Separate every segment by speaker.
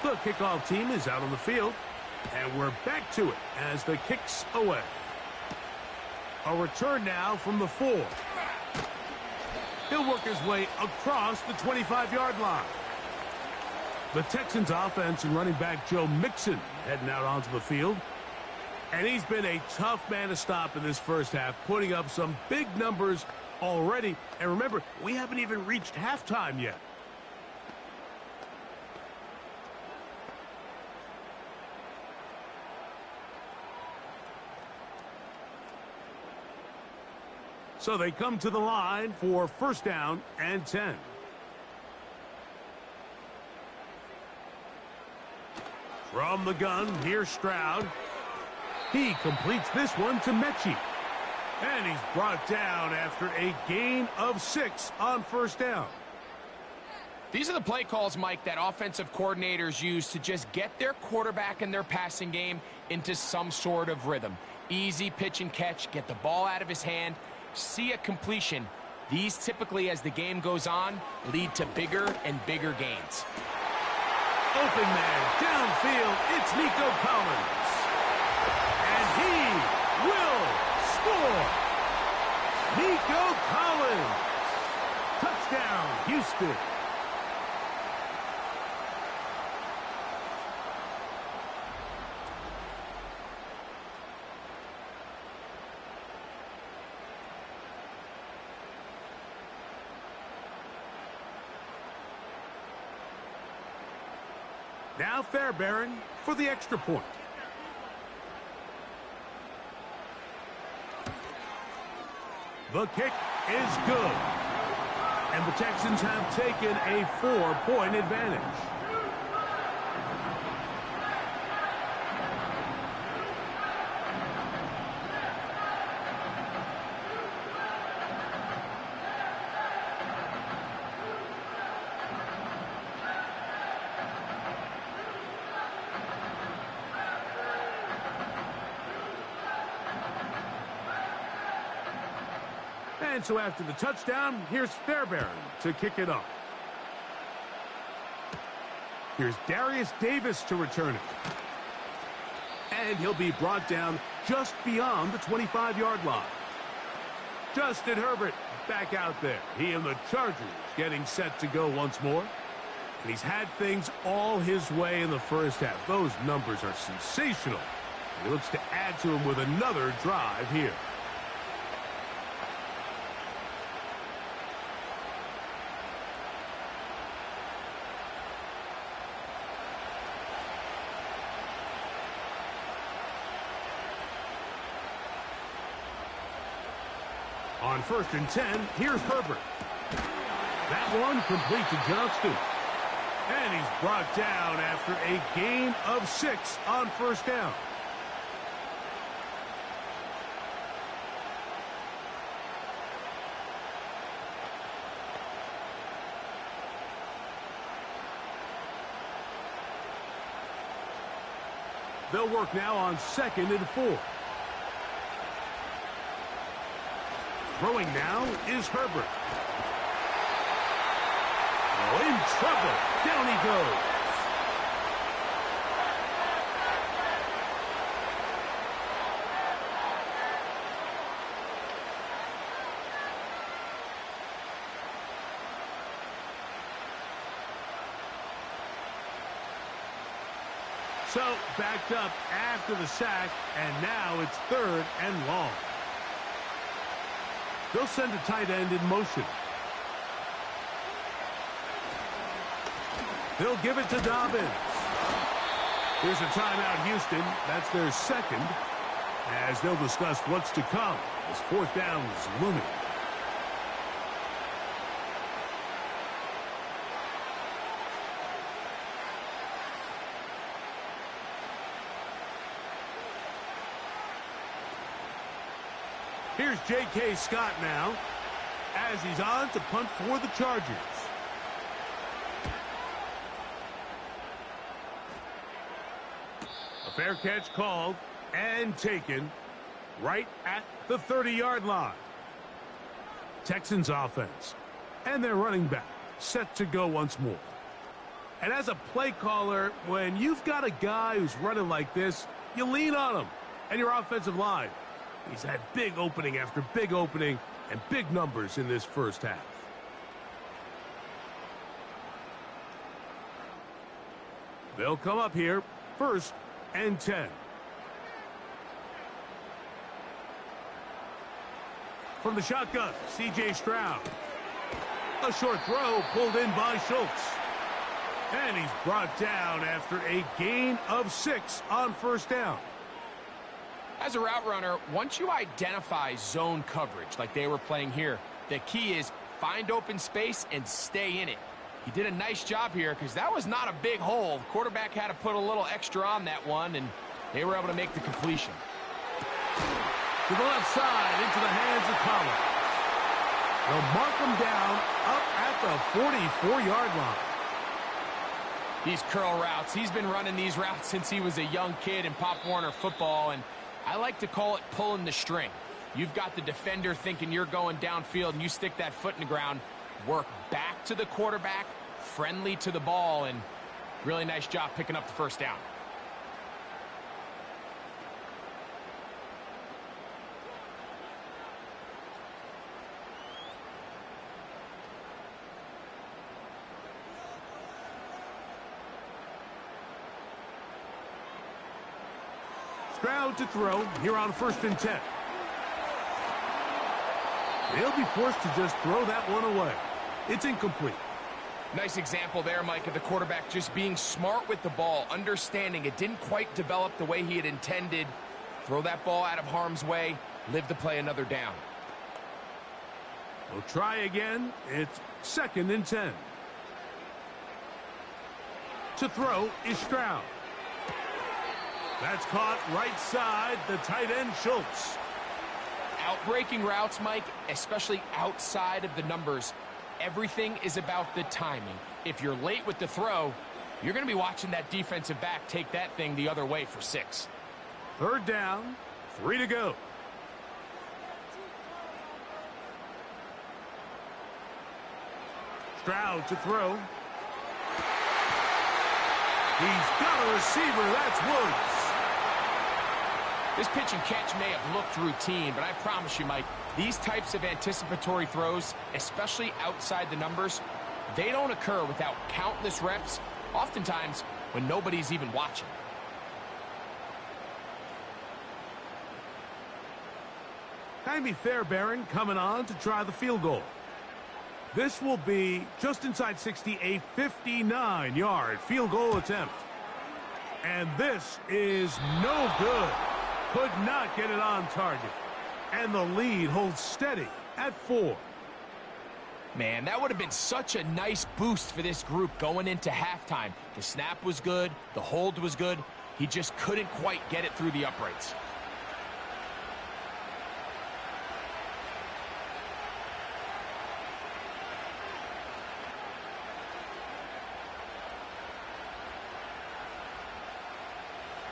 Speaker 1: The kickoff team is out on the field, and we're back to it as the kick's away. A return now from the 4. He'll work his way across the 25-yard line. The Texans offense and running back Joe Mixon heading out onto the field. And he's been a tough man to stop in this first half, putting up some big numbers already. And remember, we haven't even reached halftime yet. So they come to the line for 1st down and 10. From the gun, here's Stroud. He completes this one to Mechie. And he's brought down after a gain of 6 on 1st down.
Speaker 2: These are the play calls, Mike, that offensive coordinators use to just get their quarterback and their passing game into some sort of rhythm. Easy pitch and catch, get the ball out of his hand, see a completion. These typically, as the game goes on, lead to bigger and bigger gains.
Speaker 1: Open man, downfield, it's Nico Collins. And he will score. Nico Collins. Touchdown, Houston. Now Fairbairn for the extra point. The kick is good. And the Texans have taken a 4-point advantage. And so after the touchdown, here's Fairbairn to kick it off. Here's Darius Davis to return it. And he'll be brought down just beyond the 25-yard line. Justin Herbert back out there. He and the Chargers getting set to go once more. And he's had things all his way in the first half. Those numbers are sensational. And he looks to add to them with another drive here. On 1st and 10, here's Herbert. That one complete to Johnston. And he's brought down after a gain of 6 on 1st down. They'll work now on 2nd and 4. Throwing now is Herbert. Oh, in trouble. Down he goes. So, backed up after the sack, and now it's 3rd and long. They'll send a tight end in motion. They'll give it to Dobbins. Here's a timeout, Houston. That's their 2nd, as they'll discuss what's to come as 4th down is looming. Here's J.K. Scott now, as he's on to punt for the Chargers. A fair catch called and taken right at the 30-yard line. Texans offense and their running back set to go once more. And as a play caller, when you've got a guy who's running like this, you lean on him and your offensive line. He's had big opening after big opening and big numbers in this first half. They'll come up here, 1st and 10. From the shotgun, C.J. Stroud. A short throw pulled in by Schultz. And he's brought down after a gain of 6 on 1st down.
Speaker 2: As a route runner, once you identify zone coverage like they were playing here, the key is find open space and stay in it. He did a nice job here because that was not a big hole. The quarterback had to put a little extra on that one, and they were able to make the completion.
Speaker 1: To the left side, into the hands of Collins. They'll mark him down up at the 44-yard line.
Speaker 2: These curl routes, he's been running these routes since he was a young kid in Pop Warner football, and I like to call it pulling the string. You've got the defender thinking you're going downfield, and you stick that foot in the ground, work back to the quarterback, friendly to the ball, and really nice job picking up the 1st down.
Speaker 1: Stroud to throw here on 1st and 10. They'll be forced to just throw that one away. It's incomplete.
Speaker 2: Nice example there, Mike, of the quarterback just being smart with the ball, understanding it didn't quite develop the way he had intended. Throw that ball out of harm's way, live to play another down.
Speaker 1: We'll try again. It's 2nd and 10. To throw is Stroud. That's caught right side, the tight end Schultz.
Speaker 2: Outbreaking routes, Mike, especially outside of the numbers, everything is about the timing. If you're late with the throw, you're going to be watching that defensive back take that thing the other way for 6.
Speaker 1: 3rd down, 3 to go. Stroud to throw. He's got a receiver. That's Woods.
Speaker 2: This pitch and catch may have looked routine, but I promise you, Mike, these types of anticipatory throws, especially outside the numbers, they don't occur without countless reps, oftentimes when nobody's even watching.
Speaker 1: Jaime Fairbairn coming on to try the field goal. This will be just inside 60, a 59-yard field goal attempt. And this is no good. Could not get it on target. And the lead holds steady at 4.
Speaker 2: Man, that would have been such a nice boost for this group going into halftime. The snap was good. The hold was good. He just couldn't quite get it through the uprights.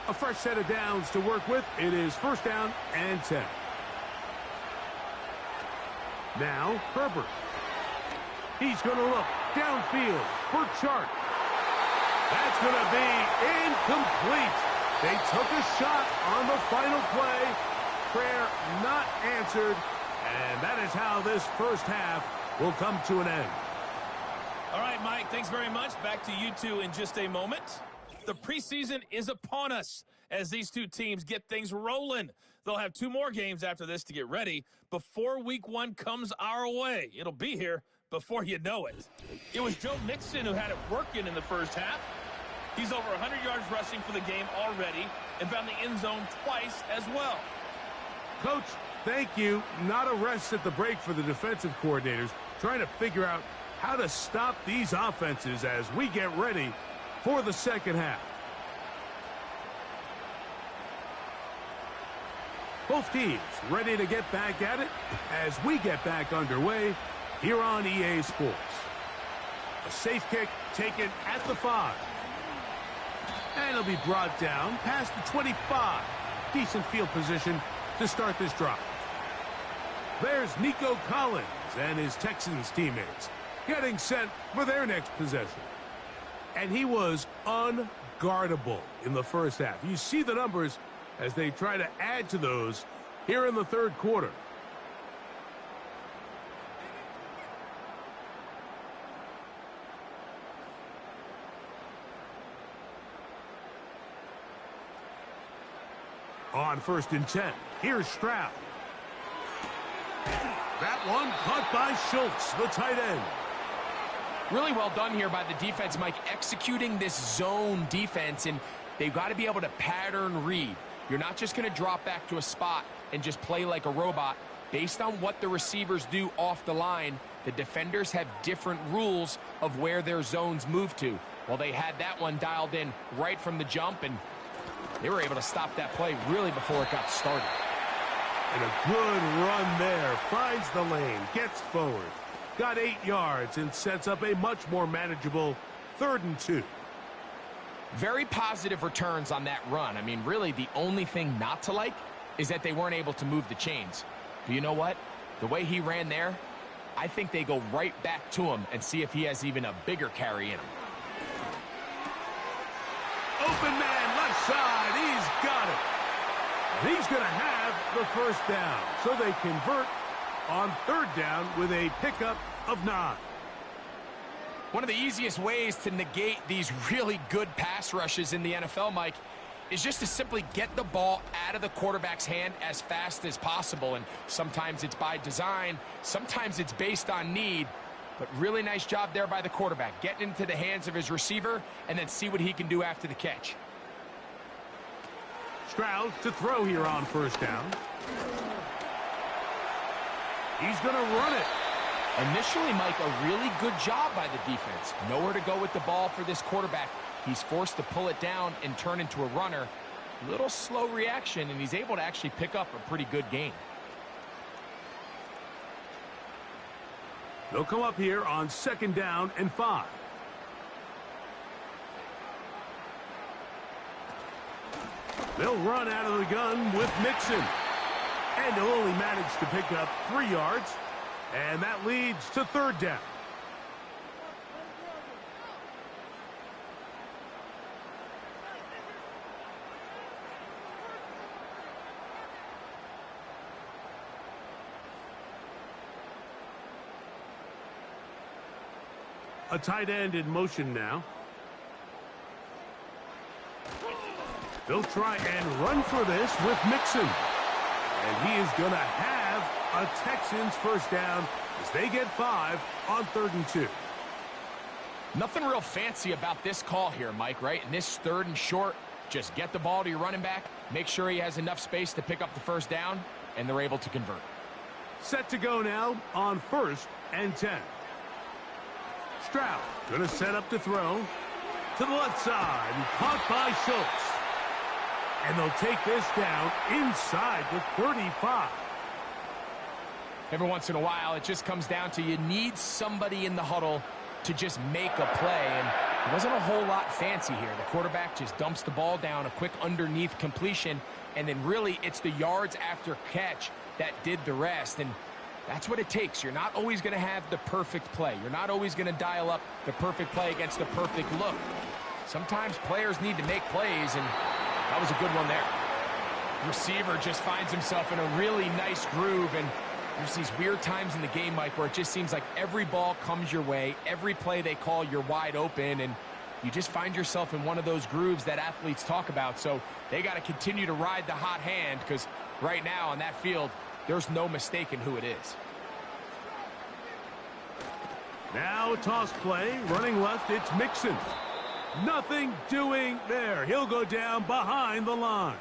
Speaker 1: A fresh set of downs to work with. It is 1st down and 10. Now, Herbert. He's going to look downfield for Chark. That's going to be incomplete. They took a shot on the final play. Prayer not answered. And that is how this first half will come to an end.
Speaker 3: All right, Mike, thanks very much. Back to you two in just a moment. The preseason is upon us as these two teams get things rolling. They'll have 2 more games after this to get ready before week 1 comes our way. It'll be here before you know it. It was Joe Mixon who had it working in the first half. He's over 100 yards rushing for the game already and found the end zone twice as well.
Speaker 1: Coach, thank you. Not a rest at the break for the defensive coordinators, trying to figure out how to stop these offenses as we get ready for the second half. Both teams ready to get back at it as we get back underway here on EA Sports. A safe kick taken at the 5. And it'll be brought down past the 25. Decent field position to start this drive. There's Nico Collins and his Texans teammates getting set for their next possession. And he was unguardable in the first half. You see the numbers as they try to add to those here in the third quarter. On 1st and 10, here's Stroud. That one caught by Schultz, the tight end.
Speaker 2: Really well done here by the defense, Mike, executing this zone defense, and they've got to be able to pattern read. You're not just going to drop back to a spot and just play like a robot. Based on what the receivers do off the line, the defenders have different rules of where their zones move to. Well, they had that one dialed in right from the jump, and they were able to stop that play really before it got started.
Speaker 1: And a good run there. Finds the lane, gets forward. Got 8 yards and sets up a much more manageable 3rd and 2.
Speaker 2: Very positive returns on that run. I mean, really, the only thing not to like is that they weren't able to move the chains. But you know what? The way he ran there, I think they go right back to him and see if he has even a bigger carry in him.
Speaker 1: Open man, left side. He's got it. And he's going to have the first down. So they convert on 3rd down with a pickup of 9.
Speaker 2: One of the easiest ways to negate these really good pass rushes in the NFL, Mike, is just to simply get the ball out of the quarterback's hand as fast as possible. And sometimes it's by design, sometimes it's based on need. But really nice job there by the quarterback, getting into the hands of his receiver and then see what he can do after the catch.
Speaker 1: Stroud to throw here on 1st down. He's going to run it.
Speaker 2: Initially, Mike, a really good job by the defense. Nowhere to go with the ball for this quarterback. He's forced to pull it down and turn into a runner. Little slow reaction, and he's able to actually pick up a pretty good gain.
Speaker 1: They'll come up here on 2nd down and 5. They'll run out of the gun with Mixon. And they'll only manage to pick up 3 yards. And that leads to 3rd down. A tight end in motion now. They'll try and run for this with Mixon. And he is going to have a Texans first down as they get 5 on 3rd and 2.
Speaker 2: Nothing real fancy about this call here, Mike, right? In this 3rd and short, just get the ball to your running back, make sure he has enough space to pick up the first down, and they're able to convert.
Speaker 1: Set to go now on 1st and 10. Stroud going to set up to throw to the left side and caught by Schultz. And they'll take this down inside the 35.
Speaker 2: Every once in a while, it just comes down to you need somebody in the huddle to just make a play. And it wasn't a whole lot fancy here. The quarterback just dumps the ball down, a quick underneath completion, and then really it's the yards after catch that did the rest. And that's what it takes. You're not always going to have the perfect play. You're not always going to dial up the perfect play against the perfect look. Sometimes players need to make plays, and that was a good one there. Receiver just finds himself in a really nice groove, and there's these weird times in the game, Mike, where it just seems like every ball comes your way. Every play they call, you're wide open, and you just find yourself in one of those grooves that athletes talk about. So they got to continue to ride the hot hand, because right now on that field, there's no mistaking who it is.
Speaker 1: Now a toss play, running left, it's Mixon. Nothing doing there. He'll go down behind the line.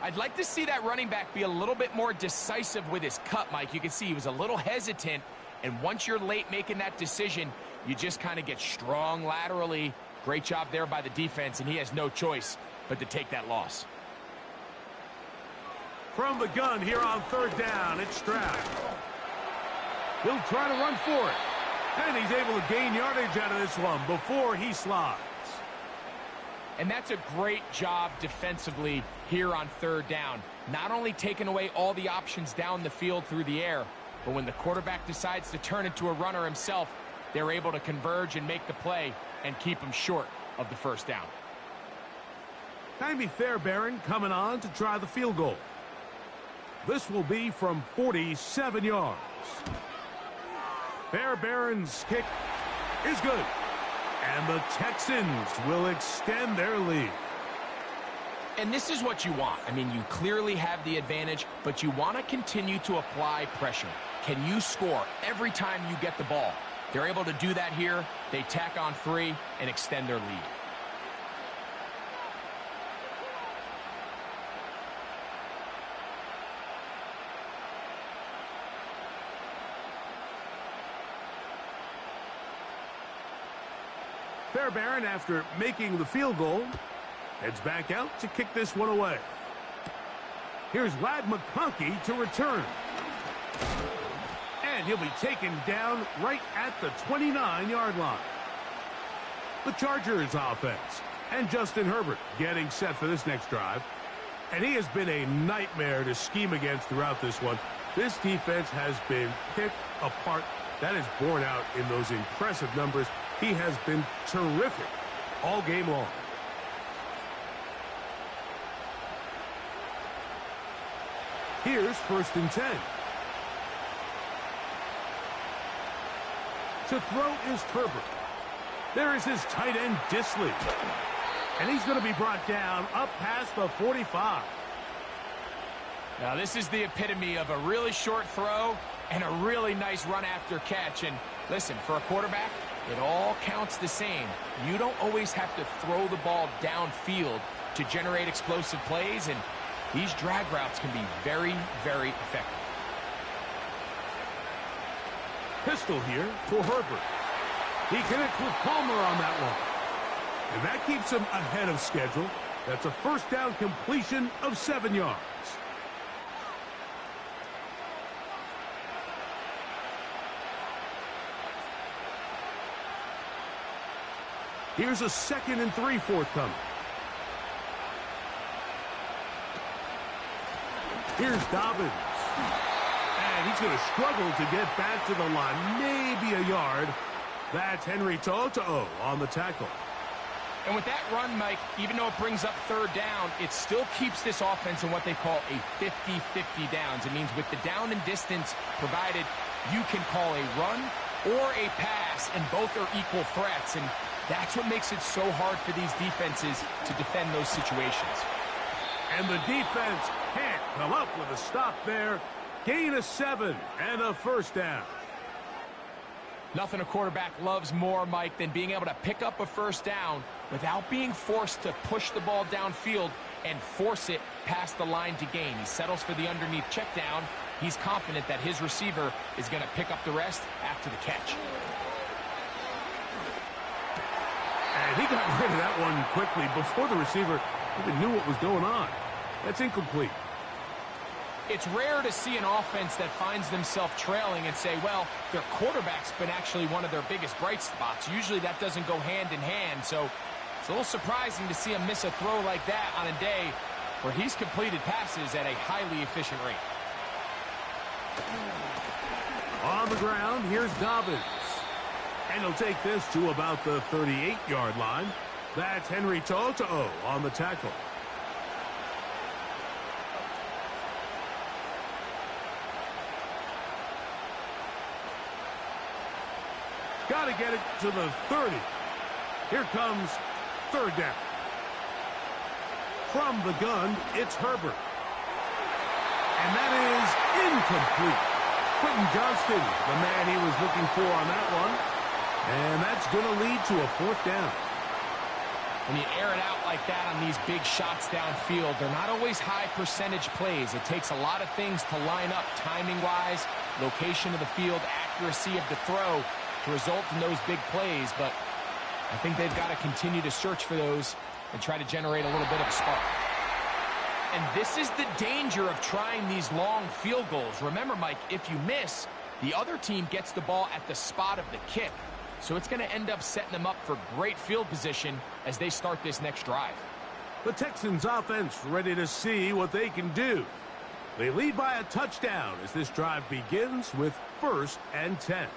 Speaker 2: I'd like to see that running back be a little bit more decisive with his cut, Mike. You can see he was a little hesitant, and once you're late making that decision, you just kind of get strong laterally. Great job there by the defense, and he has no choice but to take that loss.
Speaker 1: From the gun here on 3rd down, it's Stroud. He'll try to run for it. And he's able to gain yardage out of this one before he slides.
Speaker 2: And that's a great job defensively here on 3rd down. Not only taking away all the options down the field through the air, but when the quarterback decides to turn into a runner himself, they're able to converge and make the play and keep them short of the first down.
Speaker 1: Timmy Fairbairn coming on to try the field goal. This will be from 47 yards. Fairbairn's kick is good. And the Texans will extend their lead.
Speaker 2: And this is what you want. I mean, you clearly have the advantage, but you want to continue to apply pressure. Can you score every time you get the ball? They're able to do that here. They tack on 3 and extend their lead.
Speaker 1: Fairbairn, after making the field goal, heads back out to kick this one away. Here's Ladd McConkey to return. And he'll be taken down right at the 29-yard line. The Chargers offense and Justin Herbert getting set for this next drive. And he has been a nightmare to scheme against throughout this one. This defense has been picked apart. That is borne out in those impressive numbers. He has been terrific all game long. Here's 1st and 10. To throw is Herbert. There is his tight end, Disley. And he's going to be brought down up past the 45.
Speaker 2: Now, this is the epitome of a really short throw and a really nice run after catch. And listen, for a quarterback, it all counts the same. You don't always have to throw the ball downfield to generate explosive plays, and these drag routes can be very, very effective.
Speaker 1: Pistol here for Herbert. He connects with Palmer on that one. And that keeps him ahead of schedule. That's a first down completion of 7 yards. Here's a 2nd and 3 forthcoming. Here's Dobbins. And he's going to struggle to get back to the line. Maybe a yard. That's Henry To'o on the tackle.
Speaker 2: And with that run, Mike, even though it brings up 3rd down, it still keeps this offense in what they call a 50-50 downs. It means with the down and distance provided, you can call a run or a pass, and both are equal threats. And that's what makes it so hard for these defenses to defend those situations.
Speaker 1: And the defense can't come up with a stop there. Gain of 7 and a first down.
Speaker 2: Nothing a quarterback loves more, Mike, than being able to pick up a first down without being forced to push the ball downfield and force it past the line to gain. He settles for the underneath check down. He's confident that his receiver is going to pick up the rest after the catch.
Speaker 1: And he got rid of that one quickly before the receiver even knew what was going on. That's incomplete.
Speaker 2: It's rare to see an offense that finds themselves trailing and say, well, their quarterback's been actually one of their biggest bright spots. Usually that doesn't go hand in hand, so it's a little surprising to see him miss a throw like that on a day where he's completed passes at a highly efficient rate.
Speaker 1: On the ground, here's Dobbins. And he'll take this to about the 38-yard line. That's Henry To'o on the tackle. Got to get it to the 30. Here comes 3rd down. From the gun, it's Herbert. And that is incomplete. Quentin Johnston, the man he was looking for on that one. And that's going to lead to a 4th down.
Speaker 2: When you air it out like that on these big shots downfield, they're not always high percentage plays. It takes a lot of things to line up timing-wise, location of the field, accuracy of the throw to result in those big plays. But I think they've got to continue to search for those and try to generate a little bit of a spark. And this is the danger of trying these long field goals. Remember, Mike, if you miss, the other team gets the ball at the spot of the kick. So it's going to end up setting them up for great field position as they start this next drive.
Speaker 1: The Texans offense ready to see what they can do. They lead by a touchdown as this drive begins with 1st and 10.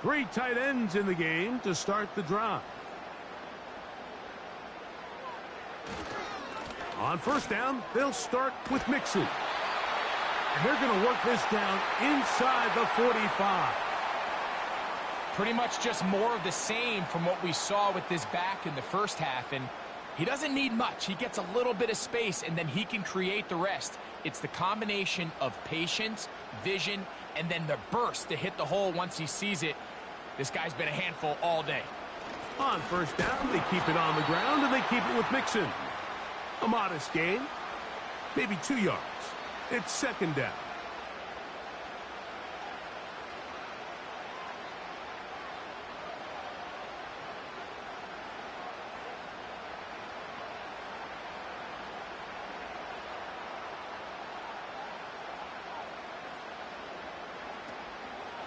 Speaker 1: Three tight ends in the game to start the drive. On first down, they'll start with Mixon. And they're going to work this down inside the 45.
Speaker 2: Pretty much just more of the same from what we saw with this back in the first half. And he doesn't need much. He gets a little bit of space, and then he can create the rest. It's the combination of patience, vision, and then the burst to hit the hole once he sees it. This guy's been a handful all day.
Speaker 1: On first down, they keep it on the ground, and they keep it with Mixon. A modest gain, maybe 2 yards. It's second down.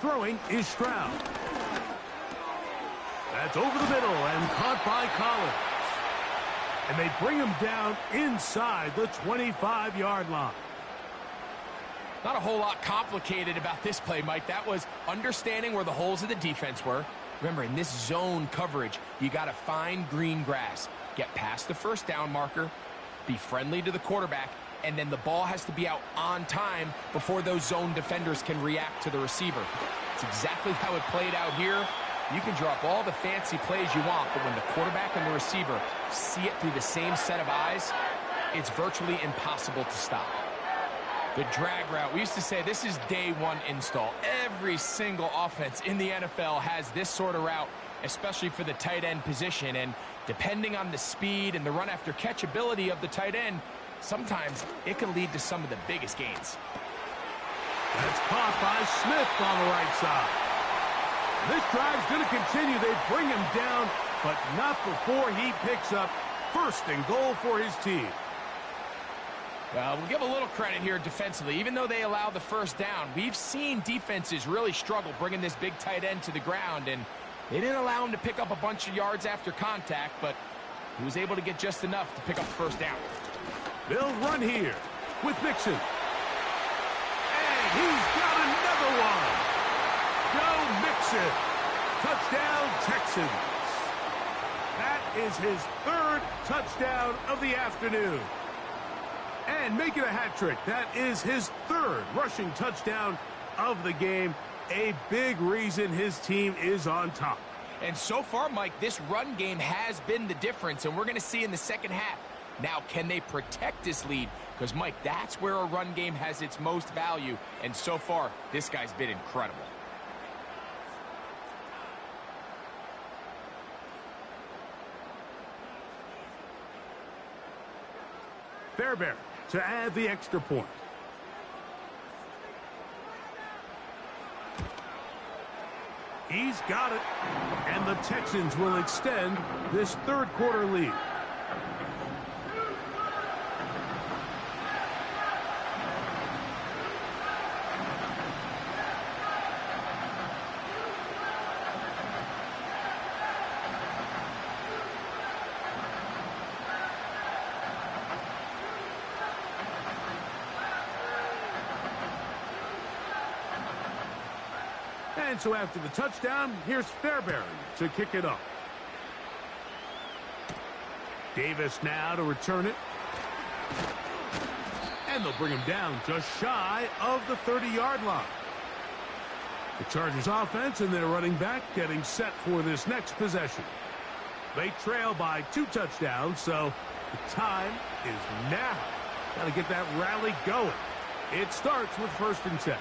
Speaker 1: Throwing is Stroud. That's over the middle and caught by Collins. And they bring him down inside the 25-yard line.
Speaker 2: Not a whole lot complicated about this play, Mike. That was understanding where the holes of the defense were. Remember, in this zone coverage, you got to find green grass. Get past the first down marker, be friendly to the quarterback, and then the ball has to be out on time before those zone defenders can react to the receiver. It's exactly how it played out here. You can drop all the fancy plays you want, but when the quarterback and the receiver see it through the same set of eyes, it's virtually impossible to stop. The drag route, we used to say this is day one install. Every single offense in the NFL has this sort of route, especially for the tight end position. And depending on the speed and the run after catch ability of the tight end, sometimes it can lead to some of the biggest gains.
Speaker 1: That's caught by Smith on the right side. This drive's going to continue. They bring him down, but not before he picks up first and goal for his team.
Speaker 2: Well, we'll give a little credit here defensively. Even though they allow the first down, we've seen defenses really struggle bringing this big tight end to the ground, and they didn't allow him to pick up a bunch of yards after contact, but he was able to get just enough to pick up the first down.
Speaker 1: They'll run here with Mixon. And he's got another one. Joe Mixon. Touchdown, Texans. That is his third touchdown of the afternoon. And making a hat trick. That is his third rushing touchdown of the game. A big reason his team is on top.
Speaker 2: And so far, Mike, this run game has been the difference, and we're going to see in the second half. Now, can they protect this lead? Because, Mike, that's where a run game has its most value. And so far, this guy's been incredible.
Speaker 1: Fairbairn to add the extra point. He's got it. And the Texans will extend this third quarter lead. And so after the touchdown, here's Fairbairn to kick it off. Davis now to return it. And they'll bring him down just shy of the 30-yard line. The Chargers offense and their running back getting set for this next possession. They trail by 2 touchdowns, so the time is now. Got to get that rally going. It starts with 1st and 10.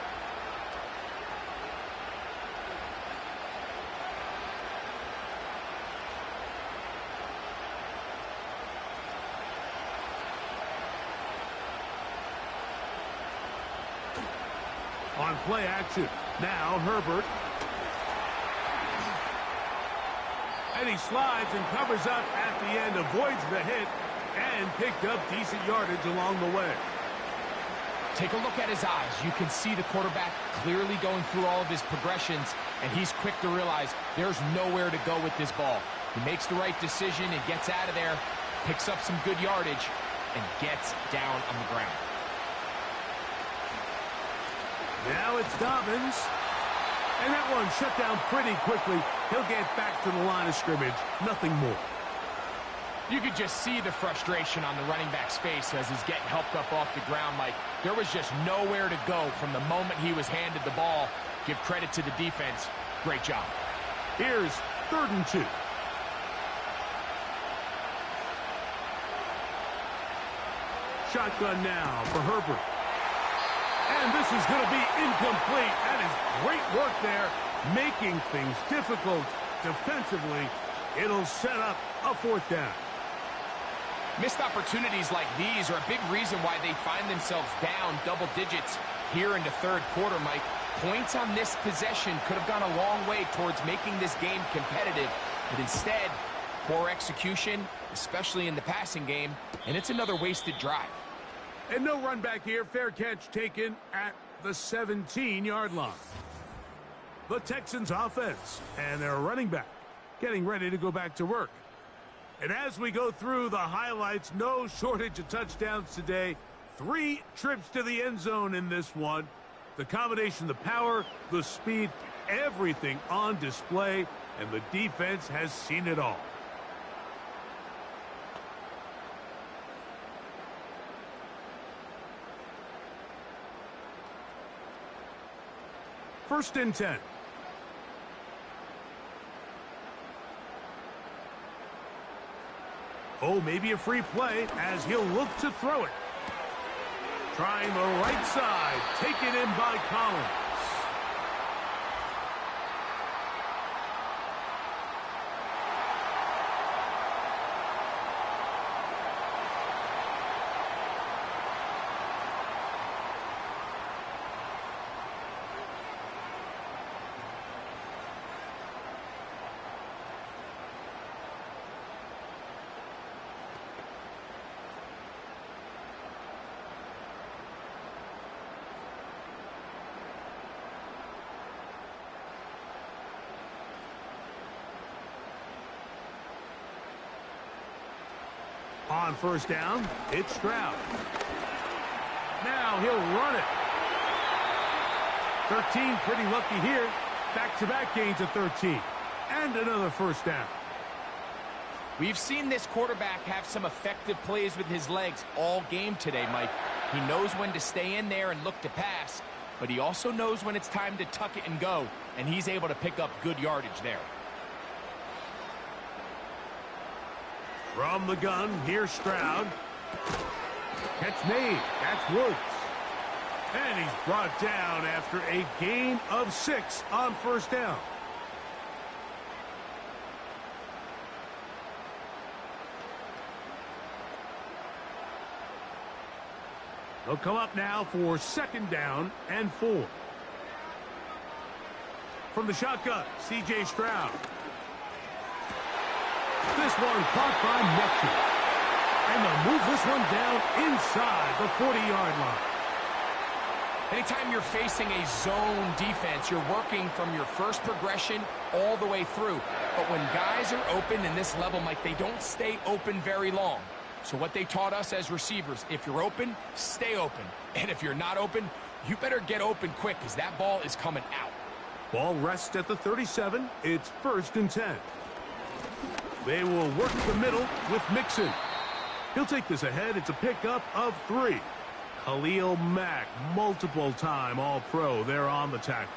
Speaker 1: On play action. Now Herbert. And he slides and covers up at the end, avoids the hit, and picked up decent yardage along the way.
Speaker 2: Take a look at his eyes. You can see the quarterback clearly going through all of his progressions, and he's quick to realize there's nowhere to go with this ball. He makes the right decision and gets out of there, picks up some good yardage, and gets down on the ground.
Speaker 1: Now it's Dobbins. And that one shut down pretty quickly. He'll get back to the line of scrimmage. Nothing more.
Speaker 2: You could just see the frustration on the running back's face as he's getting helped up off the ground, Mike. There was just nowhere to go from the moment he was handed the ball. Give credit to the defense. Great job.
Speaker 1: Here's 3rd and 2. Shotgun now for Herbert. And this is going to be incomplete. That is great work there, making things difficult defensively. It'll set up a 4th down.
Speaker 2: Missed opportunities like these are a big reason why they find themselves down double digits here in the 3rd quarter, Mike. Points on this possession could have gone a long way towards making this game competitive, but instead, poor execution, especially in the passing game, and it's another wasted drive.
Speaker 1: And no run back here. Fair catch taken at the 17-yard line. The Texans offense and their running back getting ready to go back to work. And as we go through the highlights, no shortage of touchdowns today. 3 trips to the end zone in this one. The combination, the power, the speed, everything on display, and the defense has seen it all. First and 10. Oh, maybe a free play as he'll look to throw it. Trying the right side. Taken in by Collins. On first down, it's Stroud. Now he'll run it. 13, pretty lucky here. Back-to-back gains of 13. And another first down.
Speaker 2: We've seen this quarterback have some effective plays with his legs all game today, Mike. He knows when to stay in there and look to pass, but he also knows when it's time to tuck it and go, and he's able to pick up good yardage there.
Speaker 1: From the gun, here's Stroud. Catch made. That's Woods. And he's brought down after a gain of 6 on first down. They'll come up now for 2nd down and 4. From the shotgun, C.J. Stroud. This one caught by Metcalf. And they'll move this one down inside the 40-yard line.
Speaker 2: Anytime you're facing a zone defense, you're working from your first progression all the way through. But when guys are open in this level, Mike, they don't stay open very long. So what they taught us as receivers, if you're open, stay open. And if you're not open, you better get open quick because that ball is coming out.
Speaker 1: Ball rests at the 37. It's 1st and 10. They will work the middle with Mixon. He'll take this ahead. It's a pickup of 3. Khalil Mack, multiple-time All-Pro there on the tackle.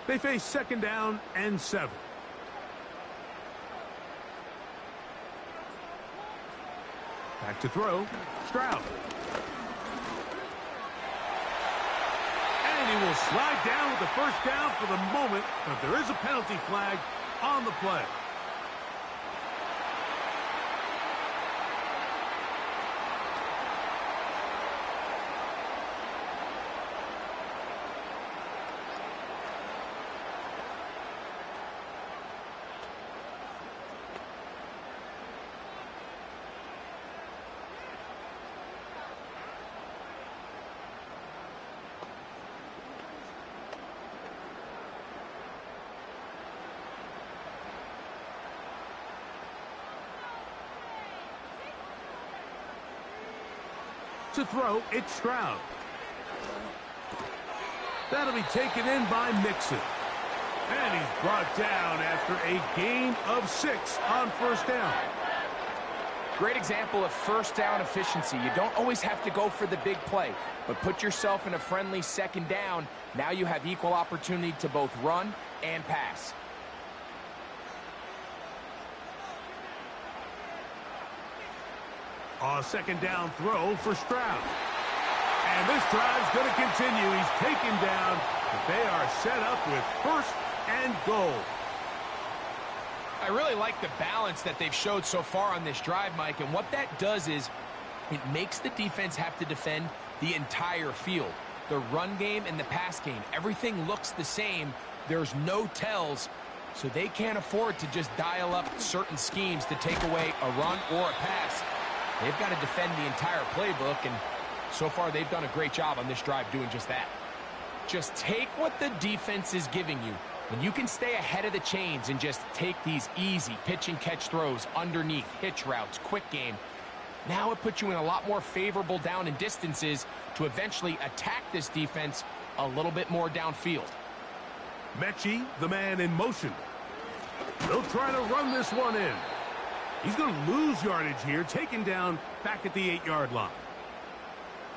Speaker 1: They face 2nd down and 7. Back to throw. Stroud. And he will slide down with the first down for the moment, but there is a penalty flag on the play. To throw, it's Stroud. That'll be taken in by Mixon. And he's brought down after a gain of 6 on first down.
Speaker 2: Great example of first down efficiency. You don't always have to go for the big play, but put yourself in a friendly second down. Now you have equal opportunity to both run and pass.
Speaker 1: A second down throw for Stroud. And this drive's going to continue. He's taken down, but they are set up with first and goal.
Speaker 2: I really like the balance that they've showed so far on this drive, Mike, and what that does is it makes the defense have to defend the entire field. The run game and the pass game, everything looks the same. There's no tells, so they can't afford to just dial up certain schemes to take away a run or a pass. They've got to defend the entire playbook, and so far they've done a great job on this drive doing just that. Just take what the defense is giving you. When you can stay ahead of the chains and just take these easy pitch and catch throws underneath, hitch routes, quick game, now it puts you in a lot more favorable down and distances to eventually attack this defense a little bit more downfield.
Speaker 1: Mechie, the man in motion. They'll try to run this one in. He's going to lose yardage here, taken down back at the 8-yard line.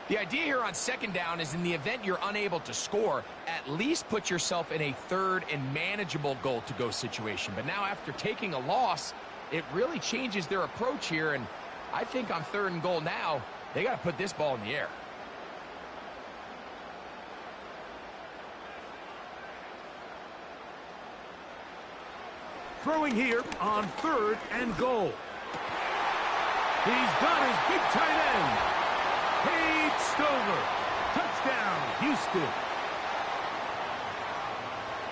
Speaker 2: The idea here on second down is in the event you're unable to score, at least put yourself in a third and manageable goal-to-go situation. But now after taking a loss, it really changes their approach here, and I think on third and goal now, they got to put this ball in the air.
Speaker 1: Throwing here on third and goal. He's got his big tight end. Cade Stover. Touchdown, Houston.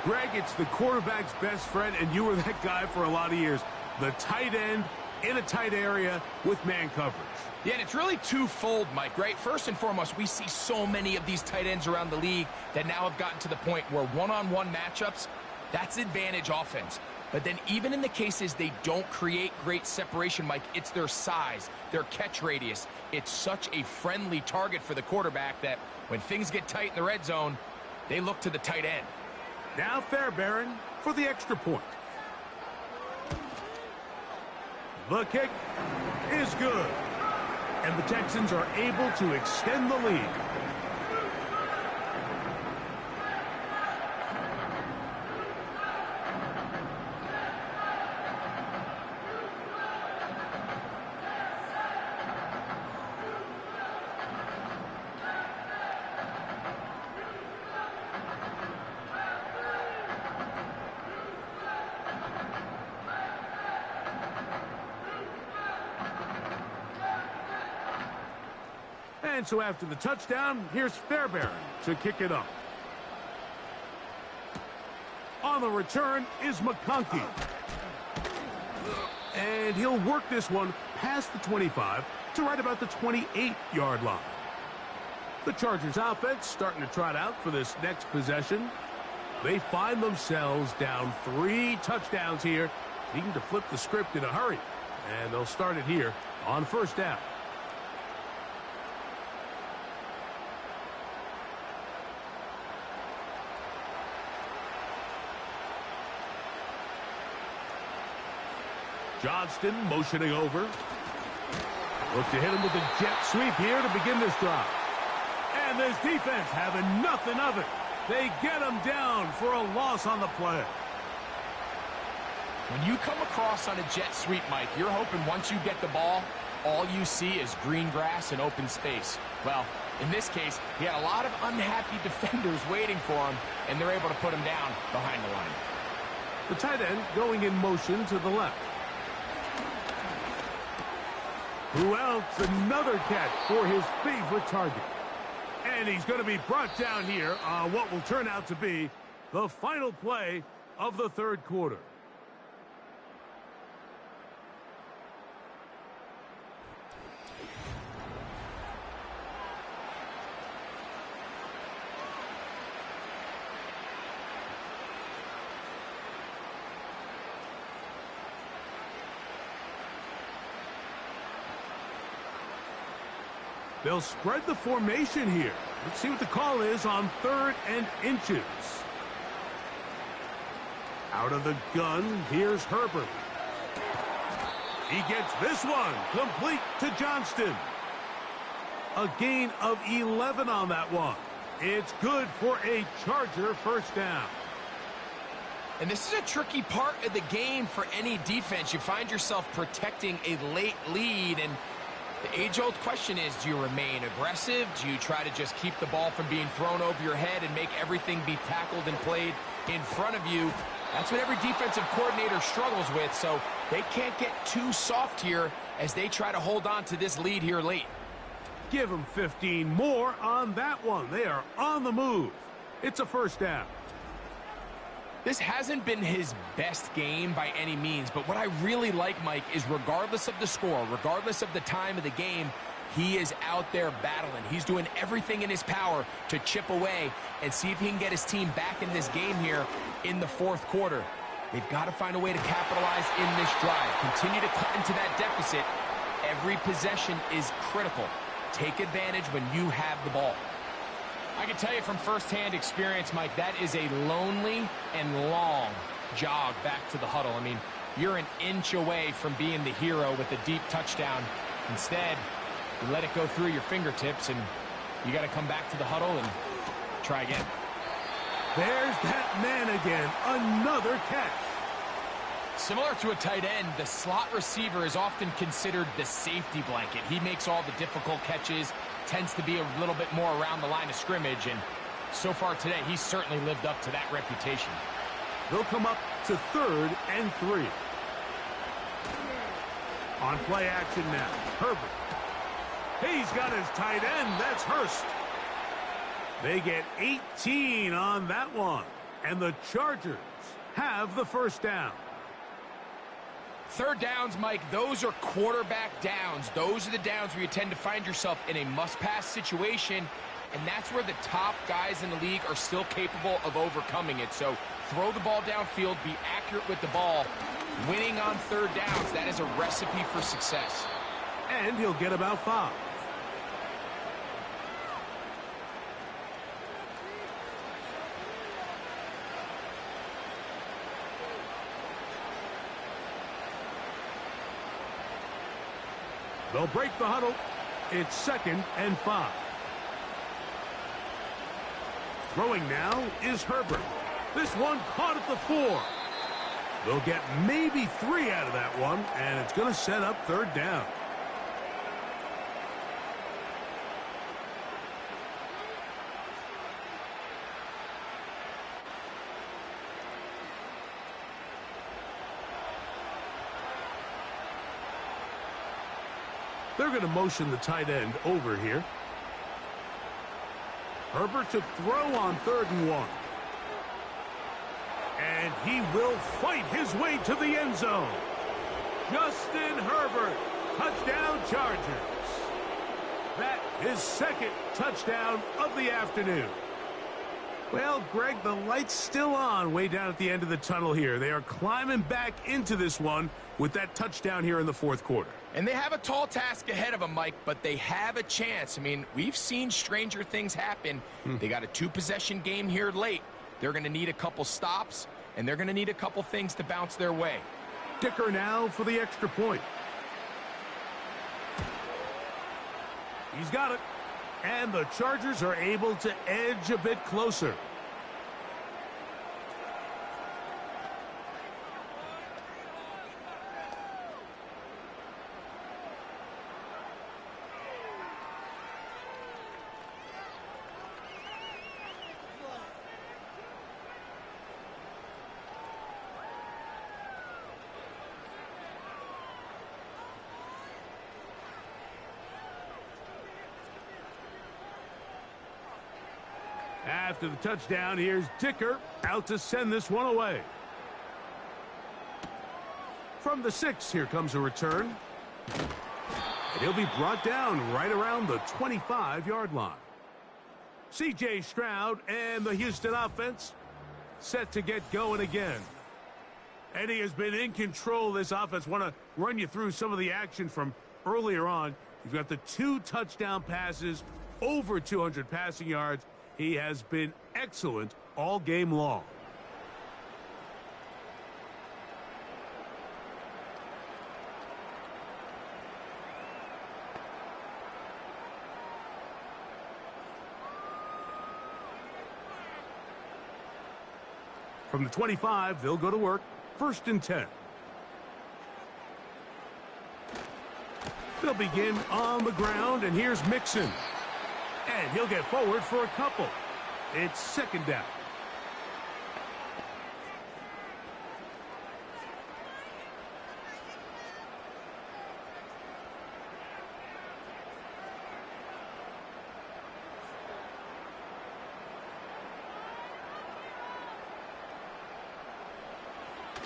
Speaker 1: Greg, it's the quarterback's best friend, and you were that guy for a lot of years. The tight end in a tight area with man coverage.
Speaker 2: Yeah, and it's really twofold, Mike, right? First and foremost, we see so many of these tight ends around the league that now have gotten to the point where one-on-one matchups, that's advantage offense. But then even in the cases they don't create great separation, Mike, it's their size, their catch radius. It's such a friendly target for the quarterback that when things get tight in the red zone, they look to the tight end.
Speaker 1: Now Fairbairn for the extra point. The kick is good. And the Texans are able to extend the lead. And so after the touchdown, here's Fairbairn to kick it up. On the return is McConkey. And he'll work this one past the 25 to right about the 28-yard line. The Chargers offense starting to trot out for this next possession. They find themselves down 3 touchdowns here, needing to flip the script in a hurry. And they'll start it here on first down. Johnston motioning over. Look to hit him with a jet sweep here to begin this drive. And this defense having nothing of it. They get him down for a loss on the play.
Speaker 2: When you come across on a jet sweep, Mike, you're hoping once you get the ball, all you see is green grass and open space. Well, in this case, he had a lot of unhappy defenders waiting for him, and they're able to put him down behind the line.
Speaker 1: The tight end going in motion to the left. Who else? Another catch for his favorite target. And he's going to be brought down here on what will turn out to be the final play of the third quarter. They'll spread the formation here. Let's see what the call is on 3rd and inches. Out of the gun, here's Herbert. He gets this one complete to Johnston. A gain of 11 on that one. It's good for a Charger first down.
Speaker 2: And this is a tricky part of the game for any defense. You find yourself protecting a late lead, and the age-old question is, do you remain aggressive? Do you try to just keep the ball from being thrown over your head and make everything be tackled and played in front of you? That's what every defensive coordinator struggles with, so they can't get too soft here as they try to hold on to this lead here late.
Speaker 1: Give them 15 more on that one. They are on the move. It's a first down.
Speaker 2: This hasn't been his best game by any means, but what I really like, Mike, is regardless of the score, regardless of the time of the game, he is out there battling. He's doing everything in his power to chip away and see if he can get his team back in this game here in the 4th quarter. They've got to find a way to capitalize in this drive. Continue to cut into that deficit. Every possession is critical. Take advantage when you have the ball. I can tell you from firsthand experience, Mike, that is a lonely and long jog back to the huddle. I mean, you're an inch away from being the hero with a deep touchdown. Instead, you let it go through your fingertips, and you got to come back to the huddle and try again.
Speaker 1: There's that man again. Another catch.
Speaker 2: Similar to a tight end, the slot receiver is often considered the safety blanket. He makes all the difficult catches, tends to be a little bit more around the line of scrimmage, and so far today, he's certainly lived up to that reputation.
Speaker 1: They'll come up to 3rd and 3. On play action now, Herbert. He's got his tight end. That's Hurst. They get 18 on that one, and the Chargers have the first down.
Speaker 2: 3rd downs, Mike, those are quarterback downs. Those are the downs where you tend to find yourself in a must-pass situation, and that's where the top guys in the league are still capable of overcoming it. So throw the ball downfield, be accurate with the ball. Winning on 3rd downs, that is a recipe for success.
Speaker 1: And he'll get about 5. They'll break the huddle. It's 2nd and 5. Throwing now is Herbert. This one caught at the 4. They'll get maybe 3 out of that one, and it's going to set up 3rd down. They're going to motion the tight end over here. Herbert to throw on 3rd and 1. And he will fight his way to the end zone. Justin Herbert, touchdown Chargers. That is 2nd touchdown of the afternoon. Well, Greg, the light's still on way down at the end of the tunnel here. They are climbing back into this one with that touchdown here in the 4th quarter.
Speaker 2: And they have a tall task ahead of them, Mike, but they have a chance. I mean, we've seen stranger things happen. They got a 2-possession game here late. They're going to need a couple stops, and they're going to need a couple things to bounce their way.
Speaker 1: Dicker now for the extra point. He's got it. And the Chargers are able to edge a bit closer. After the touchdown, here's Dicker out to send this one away. From the 6, here comes a return. And he'll be brought down right around the 25-yard line. C.J. Stroud and the Houston offense set to get going again. And he has been in control of this offense. Want to run you through some of the action from earlier on. You've got the 2 touchdown passes, over 200 passing yards. He has been excellent all game long. From the 25, they'll go to work. 1st and 10. They'll begin on the ground, and here's Mixon. And he'll get forward for a couple. It's 2nd down.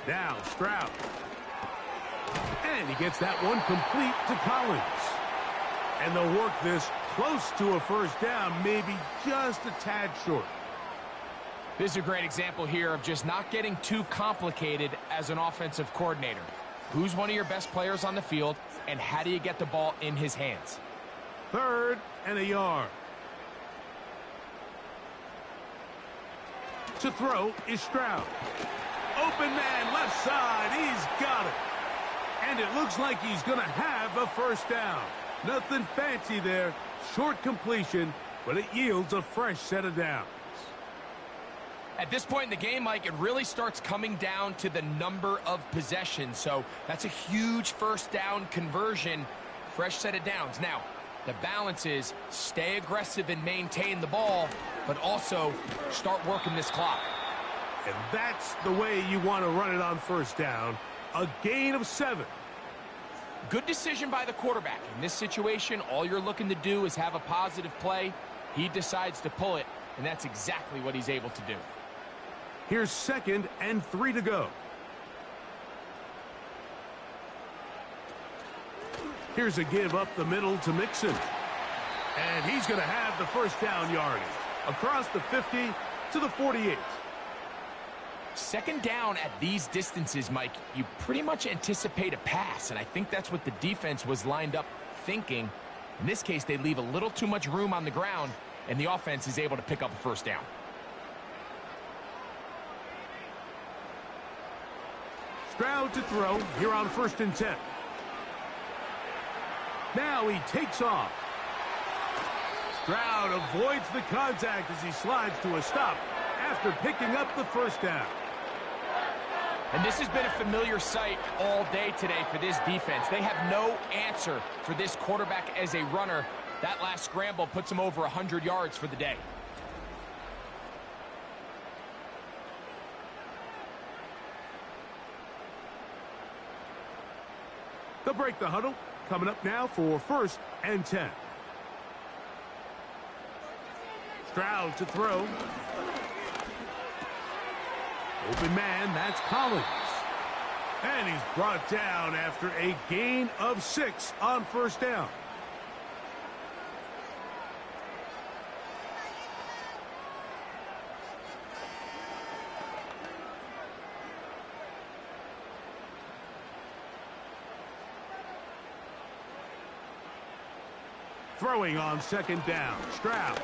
Speaker 1: Now Stroud. And he gets that one complete to Collins. And they'll work this close to a 1st down, maybe just a tad short.
Speaker 2: This is a great example here of just not getting too complicated as an offensive coordinator. Who's one of your best players on the field, and how do you get the ball in his hands?
Speaker 1: 3rd and a yard. To throw is Stroud. Open man, left side. He's got it. And it looks like he's going to have a 1st down. Nothing fancy there. Short completion, but it yields a fresh set of downs.
Speaker 2: At this point in the game, Mike, it really starts coming down to the number of possessions. So that's a huge 1st down conversion. Fresh set of downs. Now, the balance is stay aggressive and maintain the ball, but also start working this clock.
Speaker 1: And that's the way you want to run it on 1st down. A gain of 7.
Speaker 2: Good decision by the quarterback. In this situation, all you're looking to do is have a positive play. He decides to pull it, and that's exactly what he's able to do.
Speaker 1: Here's 2nd and 3 to go. Here's a give up the middle to Mixon. And he's going to have the 1st down yardage. Across the 50 to the 48.
Speaker 2: 2nd down at these distances, Mike, you pretty much anticipate a pass, and I think that's what the defense was lined up thinking. In this case, they leave a little too much room on the ground, and the offense is able to pick up a 1st down.
Speaker 1: Stroud to throw here on 1st and 10. Now he takes off. Stroud avoids the contact as he slides to a stop after picking up the 1st down.
Speaker 2: And this has been a familiar sight all day today for this defense. They have no answer for this quarterback as a runner. That last scramble puts him over 100 yards for the day.
Speaker 1: They'll break the huddle. Coming up now for 1st and 10. Stroud to throw. Open man, that's Collins. And he's brought down after a gain of 6 on 1st down. Throwing on 2nd down, Stroud.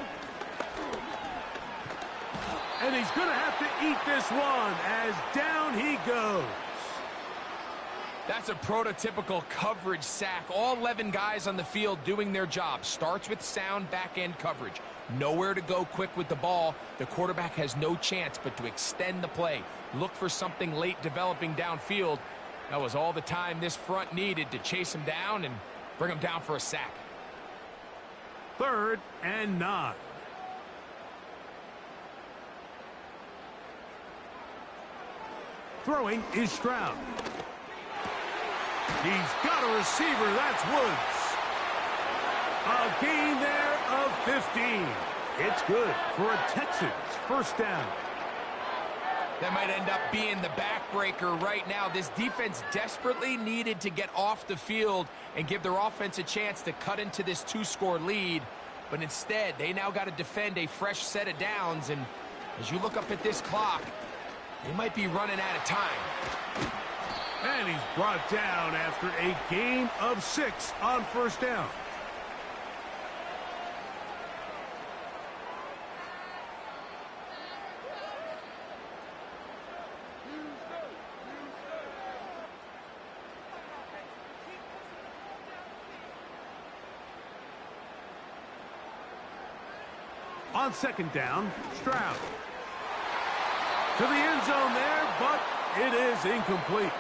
Speaker 1: And he's going to have to eat this one as down he goes.
Speaker 2: That's a prototypical coverage sack. All 11 guys on the field doing their job. Starts with sound back-end coverage. Nowhere to go quick with the ball. The quarterback has no chance but to extend the play. Look for something late developing downfield. That was all the time this front needed to chase him down and bring him down for a sack.
Speaker 1: 3rd and 9. Throwing is Stroud. He's got a receiver. That's Woods. A gain there of 15. It's good for a Texans 1st down.
Speaker 2: That might end up being the backbreaker right now. This defense desperately needed to get off the field and give their offense a chance to cut into this 2-score lead. But instead, they now got to defend a fresh set of downs. And as you look up at this clock, They might be running out of time.
Speaker 1: And he's brought down after a gain of 6 on first down. On second down, Stroud. To the end zone there, but it is incomplete.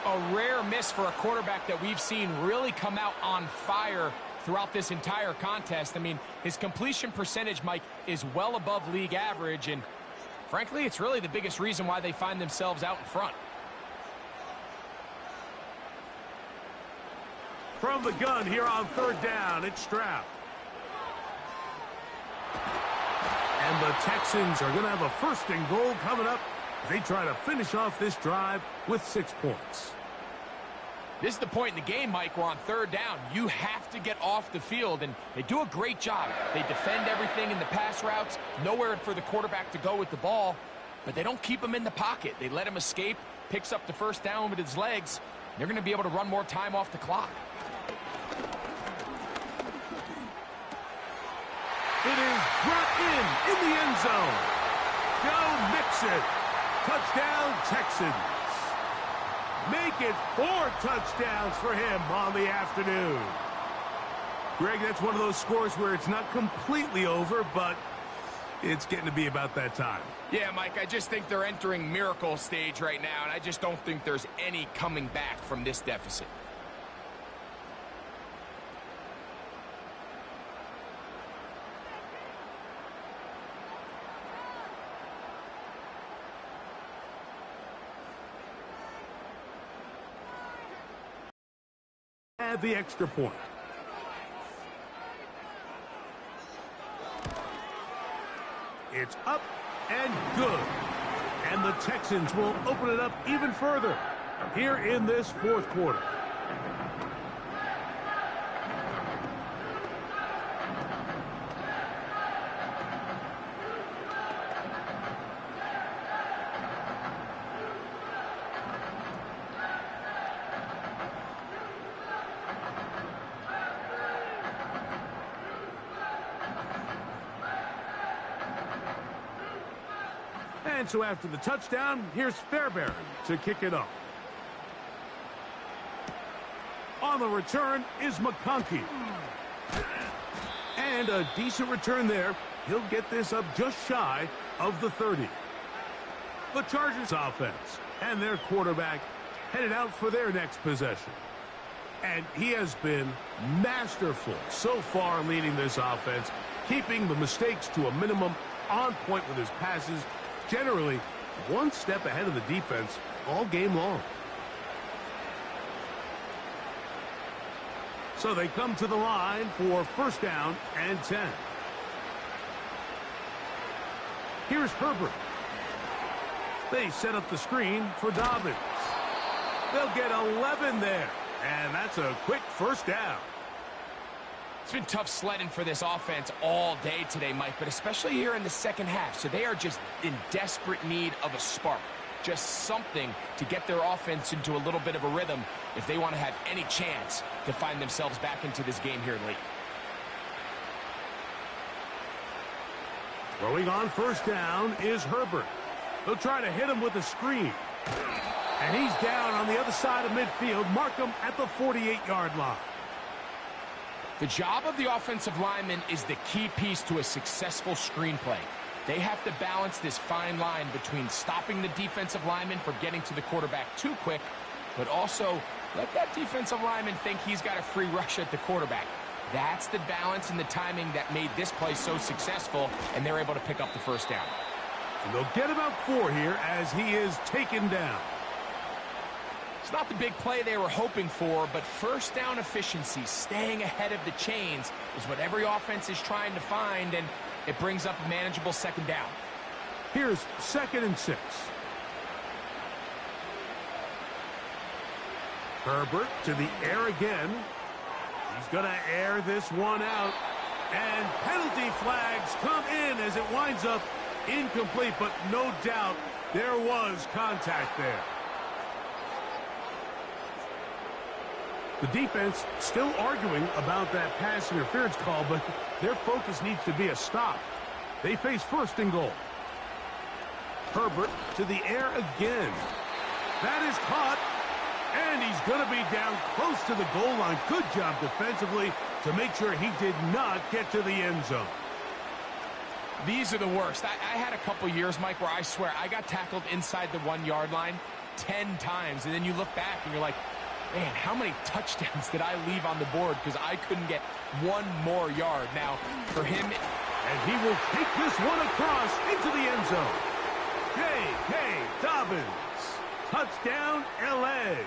Speaker 2: A rare miss for a quarterback that we've seen really come out on fire throughout this entire contest. I mean, his completion percentage, Mike, is well above league average, and frankly, it's really the biggest reason why they find themselves out in front.
Speaker 1: From the gun here on third down, it's Stroud. And the Texans are going to have a first and goal coming up. They try to finish off this drive with 6 points.
Speaker 2: This is the point in the game, Mike, where on third down, you have to get off the field, and they do a great job. They defend everything in the pass routes, nowhere for the quarterback to go with the ball, but they don't keep him in the pocket. They let him escape, picks up the first down with his legs. They're going to be able to run more time off the clock.
Speaker 1: It is brought in the end zone. Go Mixon. Touchdown, Texans. Make it 4 touchdowns for him on the afternoon. Greg, that's one of those scores where it's not completely over, but it's getting to be about that time.
Speaker 2: Yeah, Mike, I just think they're entering miracle stage right now, and I just don't think there's any coming back from this deficit.
Speaker 1: Add the extra point. It's up and good. And the Texans will open it up even further here in this fourth quarter. And so after the touchdown, here's Fairbairn to kick it off. On the return is McConkey. And a decent return there. He'll get this up just shy of the 30. The Chargers offense and their quarterback headed out for their next possession. And he has been masterful so far leading this offense, keeping the mistakes to a minimum, on point with his passes, generally one step ahead of the defense all game long. So they come to the line for first down and 10. Here's Herbert. They set up the screen for Dobbins. They'll get 11 there, and that's a quick first down.
Speaker 2: It's been tough sledding for this offense all day today, Mike, but especially here in the second half. So they are just in desperate need of a spark, just something to get their offense into a little bit of a rhythm if they want to have any chance to find themselves back into this game here late.
Speaker 1: Throwing on first down is Herbert. They'll try to hit him with a screen. And he's down on the other side of midfield. Mark him at the 48-yard line.
Speaker 2: The job of the offensive lineman is the key piece to a successful screenplay. They have to balance this fine line between stopping the defensive lineman from getting to the quarterback too quick, but also let that defensive lineman think he's got a free rush at the quarterback. That's the balance and the timing that made this play so successful, and they're able to pick up the first down.
Speaker 1: And they'll get about 4 here as he is taken down.
Speaker 2: It's not the big play they were hoping for, but first down efficiency, staying ahead of the chains, is what every offense is trying to find, and it brings up a manageable second down.
Speaker 1: Here's 2nd and 6. Herbert to the air again. He's going to air this one out. And penalty flags come in as it winds up Incomplete, but no doubt there was contact there. The defense still arguing about that pass interference call, but their focus needs to be a stop. They face first and goal. Herbert to the air again. That is caught, and he's going to be down close to the goal line. Good job defensively to make sure he did not get to the end zone.
Speaker 2: These are the worst. I had a couple years, Mike, where I swear I got tackled inside the 1-yard line 10 times, and then you look back and you're like, man, how many touchdowns did I leave on the board because I couldn't get one more yard? Now, for him...
Speaker 1: And he will take this one across into the end zone. J.K. Dobbins. Touchdown, L.A.